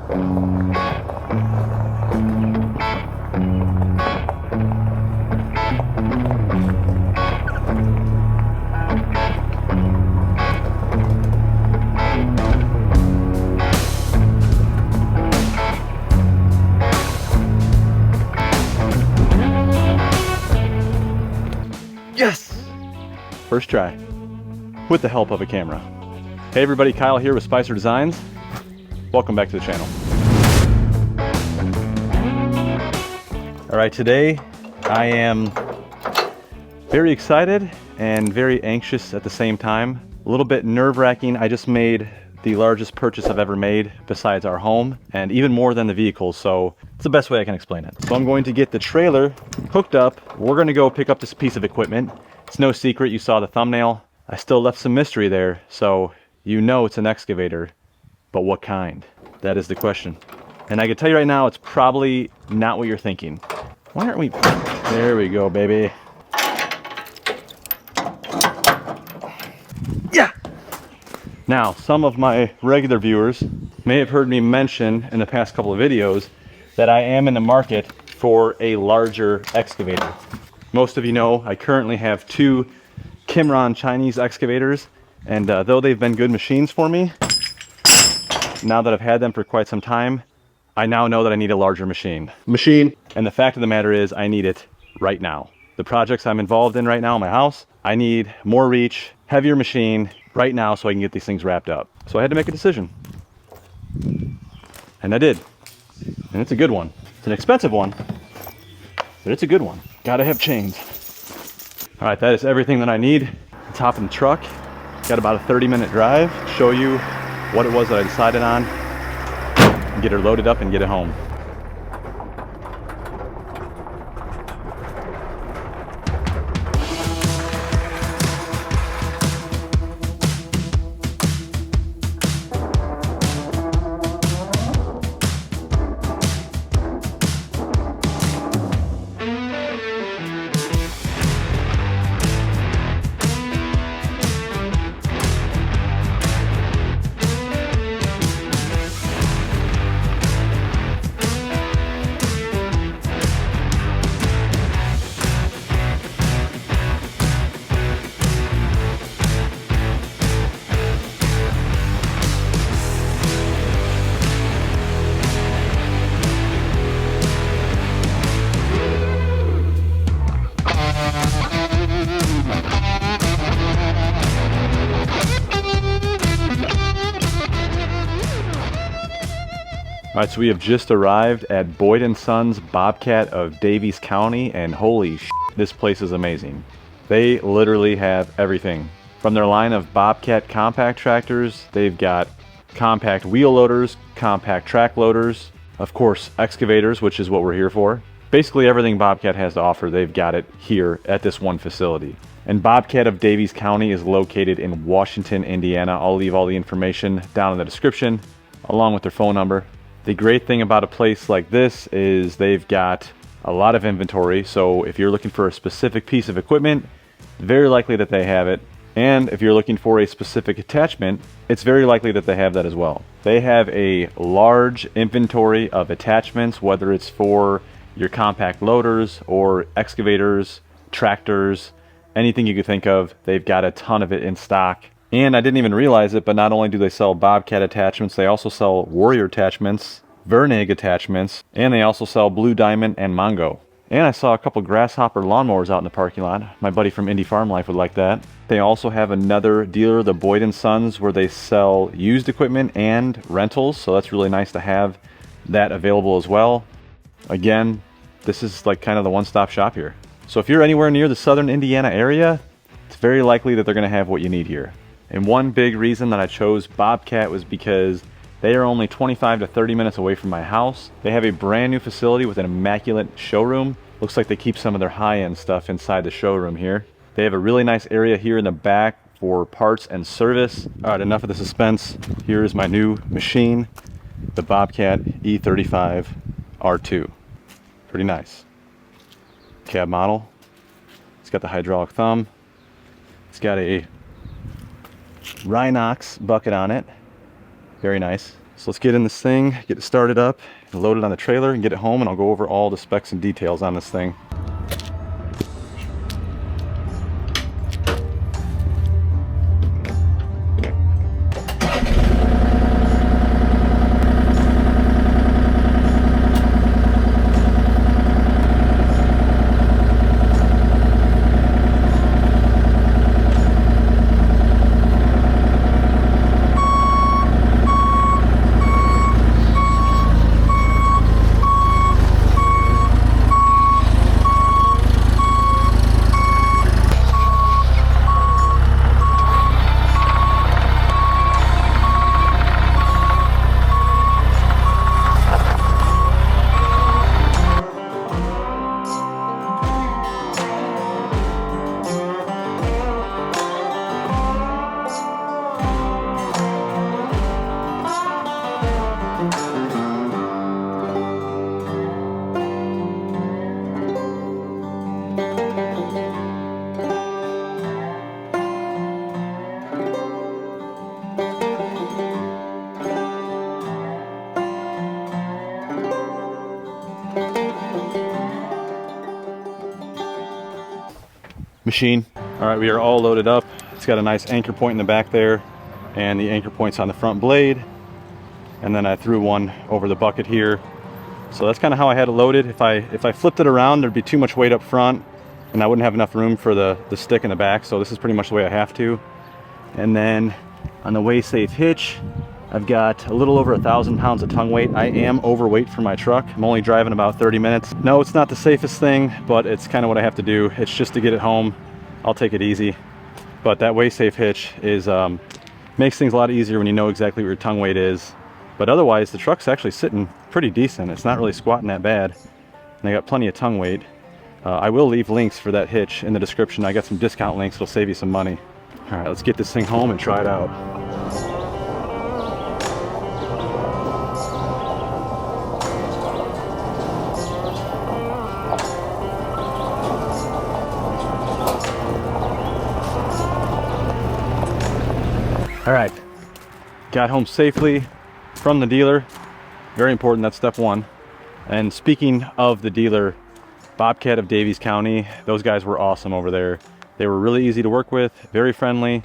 Yes! First try, with the help of a camera. Hey everybody, Kyle here with Spicer Designs. Welcome back to the channel. All right, today I am very excited and very anxious at the same time. A little bit nerve-wracking. I just made the largest purchase I've ever made besides our home, and even more than the vehicle, so it's the best way I can explain it. So I'm going to get the trailer hooked up. We're gonna go pick up this piece of equipment. It's no secret, you saw the thumbnail. I still left some mystery there, so you know it's an excavator, but what kind? That is the question. And I can tell you right now, it's probably not what you're thinking. Why aren't we? There we go, baby. Yeah! Now, some of my regular viewers may have heard me mention in the past couple of videos that I am in the market for a larger excavator. Most of you know I currently have two Qimron Chinese excavators, and though they've been good machines for me, now that I've had them for quite some time, I now know that I need a larger machine. And the fact of the matter is, I need it right now. The projects I'm involved in right now in my house, I need more reach, heavier machine right now so I can get these things wrapped up. So I had to make a decision. And I did. And it's a good one. It's an expensive one, but it's a good one. Gotta have chains. All right, that is everything that I need. Let's hop in the truck. Got about a 30-minute drive. Show you what it was that I decided on, and get her loaded up and get it home. All right, so we have just arrived at Boyd & Sons Bobcat of Davies County, and holy shit, this place is amazing. They literally have everything. From their line of Bobcat compact tractors, they've got compact wheel loaders, compact track loaders, of course, excavators, which is what we're here for. Basically everything Bobcat has to offer, they've got it here at this one facility. And Bobcat of Davies County is located in Washington, Indiana. I'll leave all the information down in the description, along with their phone number. The great thing about a place like this is they've got a lot of inventory, so if you're looking for a specific piece of equipment, it's very likely that they have it. And if you're looking for a specific attachment, it's very likely that they have that as well. They have a large inventory of attachments, whether it's for your compact loaders or excavators, tractors, anything you could think of. They've got a ton of it in stock. And I didn't even realize it, but not only do they sell Bobcat attachments, they also sell Warrior attachments, Vernig attachments, and they also sell Blue Diamond and Mongo. And I saw a couple Grasshopper lawnmowers out in the parking lot. My buddy from Indie Farm Life would like that. They also have another dealer, the Boyd & Sons, where they sell used equipment and rentals, so that's really nice to have that available as well. Again, this is like kind of the one-stop shop here. So if you're anywhere near the southern Indiana area, it's very likely that they're going to have what you need here. And one big reason that I chose Bobcat was because they are only 25 to 30 minutes away from my house. They have a brand new facility with an immaculate showroom. Looks like they keep some of their high-end stuff inside the showroom here. They have a really nice area here in the back for parts and service. All right, enough of the suspense. Here is my new machine, the Bobcat E35 R2. Pretty nice. Cab model. It's got the hydraulic thumb. It's got a Rhinox bucket on it. Very nice. So let's get in this thing, get it started up, load it on the trailer, and get it home, and I'll go over all the specs and details on this thing. Machine. All right, we are all loaded up. It's got a nice anchor point in the back there, and the anchor point's on the front blade. And then I threw one over the bucket here. So that's kind of how I had it loaded. If I flipped it around, there'd be too much weight up front, and I wouldn't have enough room for the stick in the back. So this is pretty much the way I have to. And then on the Way Safe hitch, I've got a little over 1,000 pounds of tongue weight. I am overweight for my truck. I'm only driving about 30 minutes. No, it's not the safest thing, but it's kind of what I have to do. It's just to get it home. I'll take it easy. But that Way Safe hitch is makes things a lot easier when you know exactly what your tongue weight is. But otherwise, the truck's actually sitting pretty decent. It's not really squatting that bad. And I got plenty of tongue weight. I will leave links for that hitch in the description. I got some discount links. It'll save you some money. All right, let's get this thing home and try it out. All right, got home safely from the dealer. Very important, that's step one. And speaking of the dealer, Bobcat of Davies County, those guys were awesome over there. They were really easy to work with, very friendly,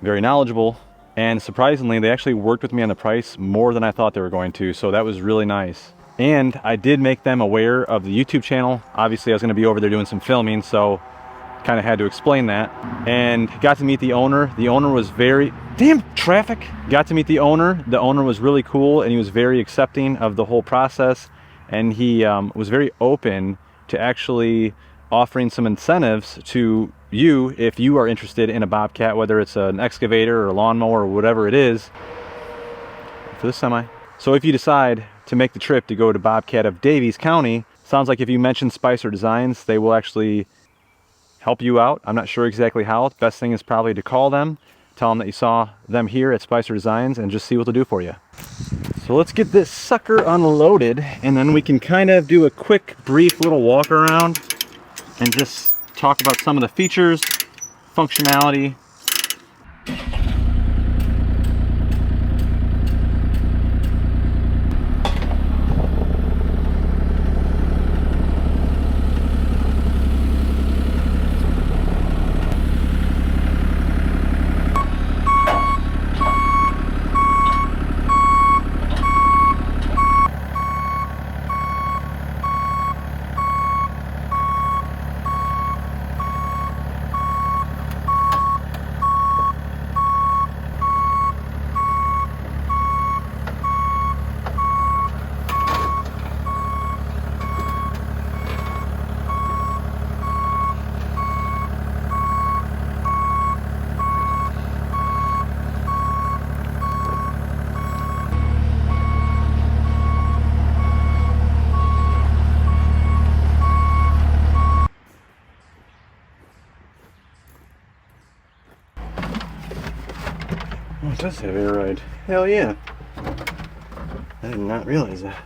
very knowledgeable, and surprisingly, they actually worked with me on the price more than I thought they were going to, so that was really nice. And I did make them aware of the YouTube channel. Obviously, I was gonna be over there doing some filming, so kind of had to explain that. And got to meet the owner. The owner was very, damn traffic. Got to meet the owner. The owner was really cool, and he was very accepting of the whole process. And he was very open to actually offering some incentives to you if you are interested in a Bobcat, whether it's an excavator or a lawnmower or whatever it is, for the semi. So if you decide to make the trip to go to Bobcat of Davies County, sounds like if you mention Spicer Designs, they will actually help you out. I'm not sure exactly how. The best thing is probably to call them, tell them that you saw them here at Spicer Designs, and just see what they'll do for you. So let's get this sucker unloaded, and then we can kind of do a quick, brief little walk around and just talk about some of the features, functionality. Oh, it does have air ride. Hell yeah. I did not realize that.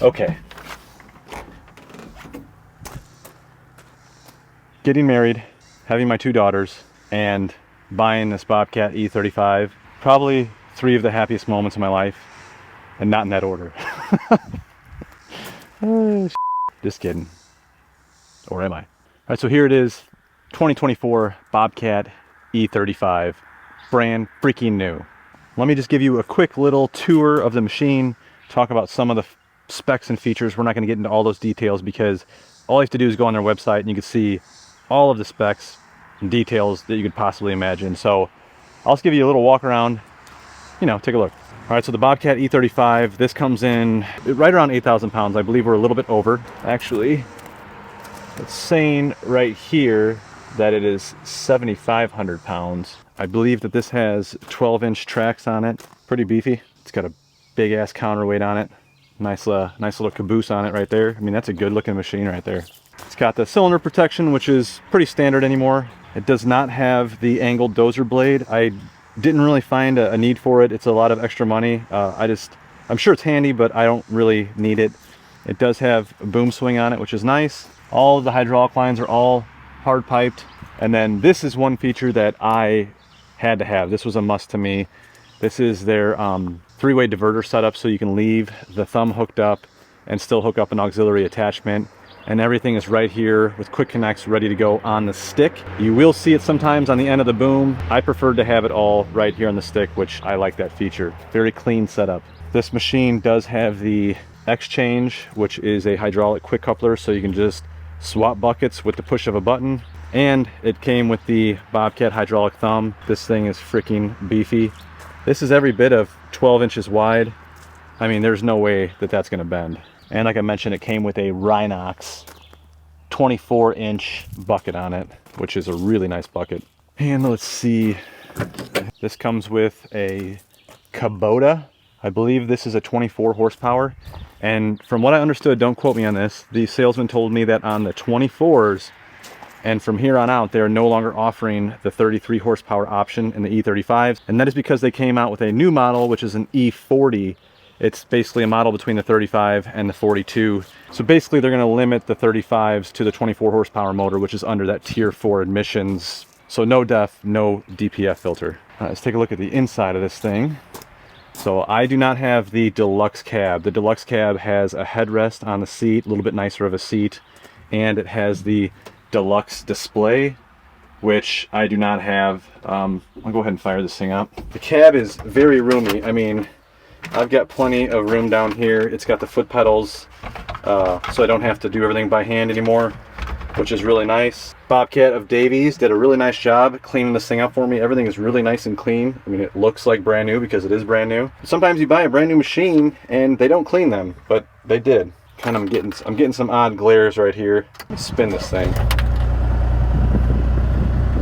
Okay. Getting married, having my 2 daughters, and buying this Bobcat E35 probably 3 of the happiest moments of my life, and not in that order. Oh, just kidding. Or am I? All right, so here it is, 2024 Bobcat E35, brand freaking new. Let me just give you a quick little tour of the machine, talk about some of the specs and features. We're not going to get into all those details because all you have to do is go on their website and you can see all of the specs and details that you could possibly imagine. So I'll just give you a little walk around, you know, take a look. All right, so the Bobcat E35, this comes in right around 8,000 pounds. I believe we're a little bit over. Actually, it's saying right here that it is 7,500 pounds. I believe that this has 12-inch tracks on it. Pretty beefy. It's got a big ass counterweight on it. Nice little caboose on it right there. I mean, that's a good looking machine right there. It's got the cylinder protection, which is pretty standard anymore. It does not have the angled dozer blade. I didn't really find a need for it. It's a lot of extra money. I'm sure it's handy, but I don't really need it. It does have a boom swing on it, which is nice. All of the hydraulic lines are all hard piped. And then this is one feature that I had to have. This was a must to me. This is their 3-way diverter setup, so you can leave the thumb hooked up and still hook up an auxiliary attachment. And everything is right here with quick connects ready to go on the stick. You will see it sometimes on the end of the boom. I preferred to have it all right here on the stick, which I like that feature. Very clean setup. This machine does have the X-Change, which is a hydraulic quick coupler, so you can just swap buckets with the push of a button. And it came with the Bobcat hydraulic thumb. This thing is freaking beefy. This is every bit of 12 inches wide. I mean, there's no way that that's gonna bend. And like I mentioned, it came with a Rhinox 24-inch bucket on it, which is a really nice bucket. And let's see, this comes with a Kubota. I believe this is a 24 horsepower. And from what I understood, don't quote me on this, the salesman told me that on the 24s, and from here on out, they're no longer offering the 33 horsepower option in the E35s. And that is because they came out with a new model, which is an E40. It's basically a model between the 35 and the 42. So basically they're gonna limit the 35s to the 24 horsepower motor, which is under that tier 4 emissions. So no DEF, no DPF filter. All right, let's take a look at the inside of this thing. So I do not have the deluxe cab. The deluxe cab has a headrest on the seat, a little bit nicer of a seat, and it has the deluxe display, which I do not have. I'll go ahead and fire this thing up. The cab is very roomy. I mean, I've got plenty of room down here. It's got the foot pedals, so I don't have to do everything by hand anymore, which is really nice. Bobcat of Davies did a really nice job cleaning this thing up for me. Everything is really nice and clean. I mean, it looks like brand new because it is brand new. Sometimes you buy a brand new machine and they don't clean them, but they did. I'm getting some odd glares right here. Let me spin this thing.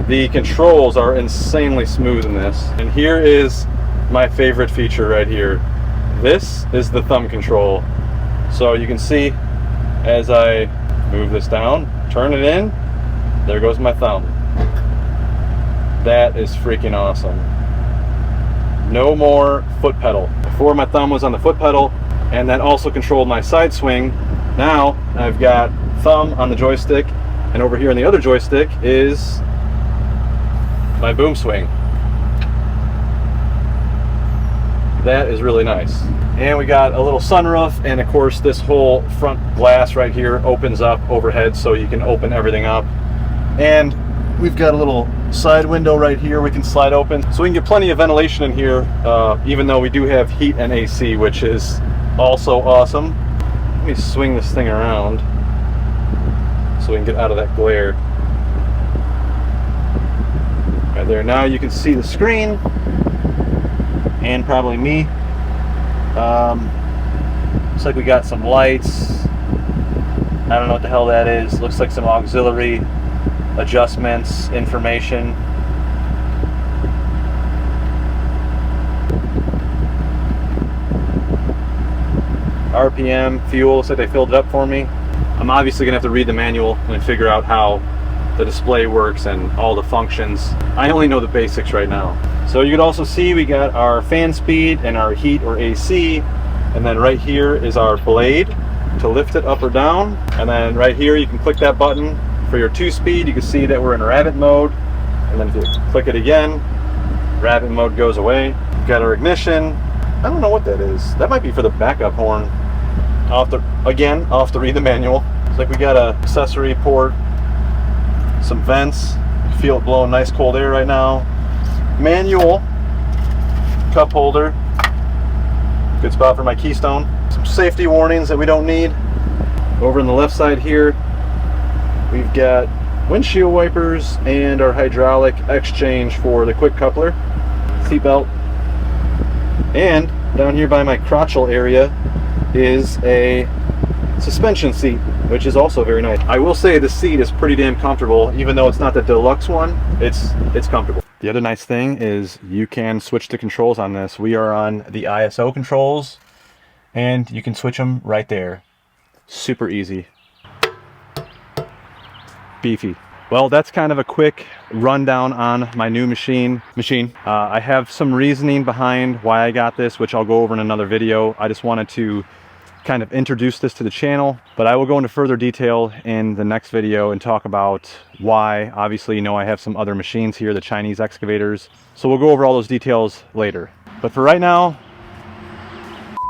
The controls are insanely smooth in this. And here is my favorite feature right here. This is the thumb control. So you can see as I move this down, turn it in, there goes my thumb. That is freaking awesome. No more foot pedal. Before my thumb was on the foot pedal, and that also controlled my side swing. Now I've got thumb on the joystick, and over here on the other joystick is my boom swing. That is really nice. And we got a little sunroof, and of course this whole front glass right here opens up overhead, so you can open everything up. And we've got a little side window right here we can slide open, so we can get plenty of ventilation in here, even though we do have heat and AC, which is also awesome. Let me swing this thing around so we can get out of that glare. Right there, now you can see the screen and probably me. Looks like we got some lights. I don't know what the hell that is. Looks like some auxiliary adjustments, information. RPM, fuel, looks like they filled it up for me. I'm obviously gonna have to read the manual and figure out how the display works and all the functions. I only know the basics right now. So you can also see we got our fan speed and our heat or AC, and then right here is our blade to lift it up or down, and then right here you can click that button for your 2-speed. You can see that we're in rabbit mode, and then if you click it again, rabbit mode goes away. Got our ignition. I don't know what that is. That might be for the backup horn. I'll have to read the manual. It's like we got a accessory port, some vents. You feel it blowing nice cold air right now. Manual cup holder. Good spot for my keystone. Some safety warnings that we don't need. Over on the left side here, we've got windshield wipers and our hydraulic exchange for the quick coupler. Seatbelt. And down here by my crotchal area is a suspension seat, which is also very nice. I will say the seat is pretty damn comfortable, even though it's not the deluxe one. It's comfortable. The other nice thing is you can switch the controls on this. We are on the ISO controls, and you can switch them right there. Super easy. Beefy. Well, that's kind of a quick rundown on my new machine. I have some reasoning behind why I got this, which I'll go over in another video. I just wanted to kind of introduce this to the channel, but I will go into further detail in the next video and talk about why. Obviously, you know, I have some other machines here, the Chinese excavators. So we'll go over all those details later. But for right now,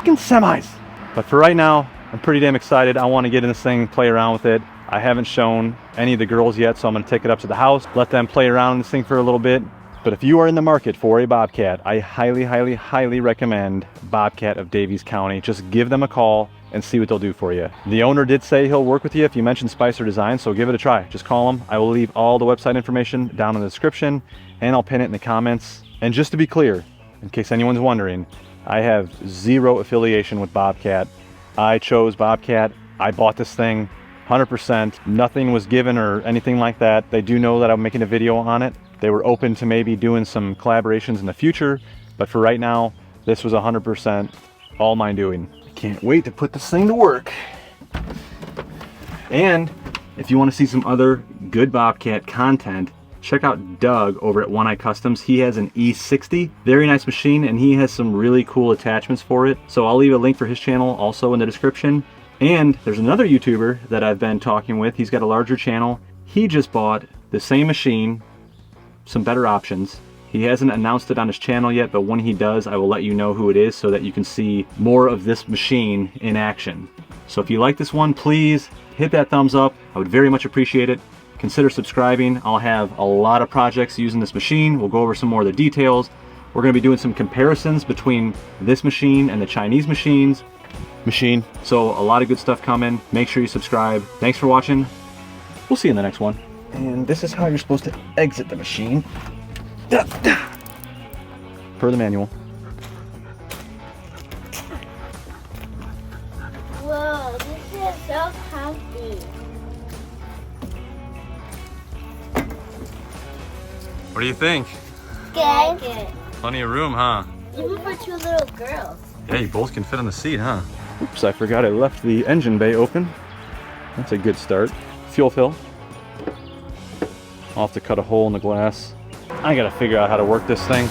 f***ing semis. But for right now, I'm pretty damn excited. I want to get in this thing, play around with it. I haven't shown any of the girls yet, so I'm going to take it up to the house, let them play around in this thing for a little bit. But if you are in the market for a Bobcat, I highly recommend Bobcat of Davies County. Just give them a call and see what they'll do for you. The owner did say he'll work with you if you mention Spicer Design, so give it a try. Just call him. I will leave all the website information down in the description, and I'll pin it in the comments. And just to be clear, in case anyone's wondering, I have zero affiliation with Bobcat. I chose Bobcat. I bought this thing 100%. Nothing was given or anything like that. They do know that I'm making a video on it. They were open to maybe doing some collaborations in the future, but for right now, this was 100% all my doing. I can't wait to put this thing to work. And if you want to see some other good Bobcat content, check out Doug over at One Eye Customs. He has an E60, very nice machine, and he has some really cool attachments for it. So I'll leave a link for his channel also in the description. And there's another YouTuber that I've been talking with. He's got a larger channel. He just bought the same machine, some better options. He hasn't announced it on his channel yet, but when he does, I will let you know who it is so that you can see more of this machine in action. So if you like this one, please hit that thumbs up. I would very much appreciate it. Consider subscribing. I'll have a lot of projects using this machine. We'll go over some more of the details. We're going to be doing some comparisons between this machine and the Chinese machine. So a lot of good stuff coming. Make sure you subscribe. Thanks for watching. We'll see you in the next one. And this is how you're supposed to exit the machine. Per the manual. Whoa, this is so comfy. What do you think? I like it. Plenty of room, huh? Even for two little girls. Yeah, you both can fit on the seat, huh? Oops, I forgot I left the engine bay open. That's a good start. Fuel fill. I'll have to cut a hole in the glass. I gotta figure out how to work this thing.